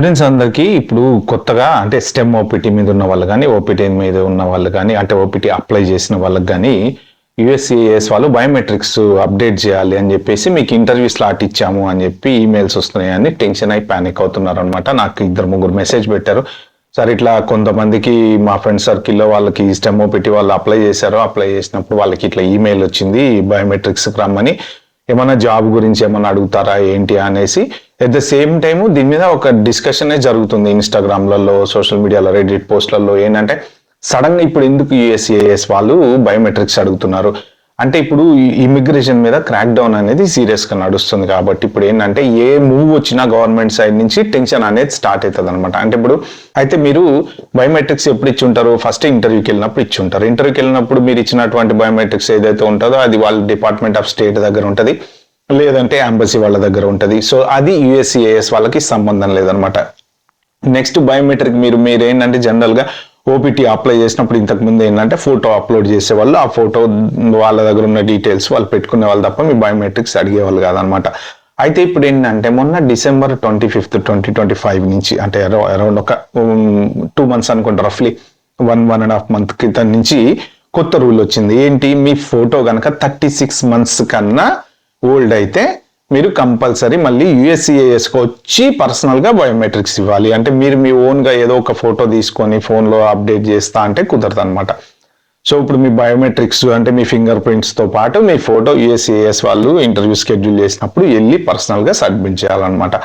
Students అందరికీ ఇప్పుడు కొత్తగా అంటే స్టెమ్ ఓపీటీ మీద ఉన్న వాళ్ళు కానీ ఓపీటీ మీద ఉన్న వాళ్ళు కానీ అంటే ఓపీటీ అప్లై చేసిన వాళ్ళకి కానీ యుఎస్సిఎస్ వాళ్ళు బయోమెట్రిక్స్ అప్డేట్ చేయాలి అని చెప్పేసి మీకు ఇంటర్వ్యూ స్లాట్ ఇచ్చాము అని చెప్పి ఈమెయిల్స్ వస్తున్నాయని టెన్షన్ అయి ప్యానిక్ అవుతున్నారు అనమాట. నాకు ఇద్దరు ముగ్గురు మెసేజ్ పెట్టారు, సార్ ఇట్లా కొంతమందికి మా ఫ్రెండ్ సర్కిల్లో వాళ్ళకి స్టెమ్ ఓపీటీ వాళ్ళు అప్లై చేశారు, అప్లై చేసినప్పుడు వాళ్ళకి ఇట్లా ఈమెయిల్ వచ్చింది బయోమెట్రిక్స్కి రమ్మని, ఏమన్నా జాబ్ గురించి ఏమన్నా అడుగుతారా ఏంటి అనేసి. ఎట్ ద సేమ్ టైము దీని మీద ఒక డిస్కషనే జరుగుతుంది ఇన్స్టాగ్రామ్లలో, సోషల్ మీడియాలో, రెడిట్ పోస్ట్లలో. ఏంటంటే సడన్ గా ఇప్పుడు ఎందుకు యుఎస్సిఐఎస్ వాళ్ళు బయోమెట్రిక్స్ అడుగుతున్నారు అంటే ఇప్పుడు ఇమిగ్రేషన్ మీద క్రాక్ డౌన్ అనేది సీరియస్ గా నడుస్తుంది కాబట్టి ఇప్పుడు ఏంటంటే ఏ మూవ్ వచ్చినా గవర్నమెంట్ సైడ్ నుంచి టెన్షన్ అనేది స్టార్ట్ అవుతుంది అనమాట. అంటే ఇప్పుడు అయితే మీరు బయోమెట్రిక్స్ ఎప్పుడు ఇచ్చి ఉంటారు, ఫస్ట్ ఇంటర్వ్యూకి వెళ్ళినప్పుడు ఇచ్చి ఉంటారు. ఇంటర్వ్యూకి వెళ్ళినప్పుడు మీరు ఇచ్చినటువంటి బయోమెట్రిక్స్ ఏదైతే ఉంటుందో అది వాళ్ళ డిపార్ట్మెంట్ ఆఫ్ స్టేట్ దగ్గర ఉంటుంది, లేదంటే ఎంబసీ వాళ్ళ దగ్గర ఉంటుంది. సో అది యుఎస్సిఐఎస్ వాళ్ళకి సంబంధం లేదనమాట. నెక్స్ట్ బయోమెట్రిక్ మీరు ఏంటంటే జనరల్ గా ఓపీటీ అప్లై చేసినప్పుడు ఇంతకు ముందు ఏంటంటే ఫోటో అప్లోడ్ చేసేవాళ్ళు, ఆ ఫోటో వాళ్ళ దగ్గర ఉన్న డీటెయిల్స్ వాళ్ళు పెట్టుకునే వాళ్ళు తప్ప మీ బయోమెట్రిక్స్ అడిగేవాళ్ళు కాదనమాట. అయితే ఇప్పుడు ఏంటంటే మొన్న December 25, 2025 నుంచి అంటే అరౌండ్ ఒక 2 months అనుకుంటా, రఫ్లీ 1.5 months క్రితం నుంచి కొత్త రూల్ వచ్చింది. ఏంటి, మీ ఫోటో కనుక 36 months కన్నా ఓల్డ్ అయితే మీరు కంపల్సరీ మళ్ళీ యుఎస్సిఐఎస్కి వచ్చి పర్సనల్గా బయోమెట్రిక్స్ ఇవ్వాలి. అంటే మీరు మీ ఓన్గా ఏదో ఒక ఫోటో తీసుకొని ఫోన్లో అప్డేట్ చేస్తా అంటే కుదరదు అనమాట. సో ఇప్పుడు మీ బయోమెట్రిక్స్ అంటే మీ ఫింగర్ ప్రింట్స్తో పాటు మీ ఫోటో యుఎస్సిఐఎస్ వాళ్ళు ఇంటర్వ్యూ షెడ్యూల్ చేసినప్పుడు వెళ్ళి పర్సనల్గా సబ్మిట్ చేయాలన్నమాట.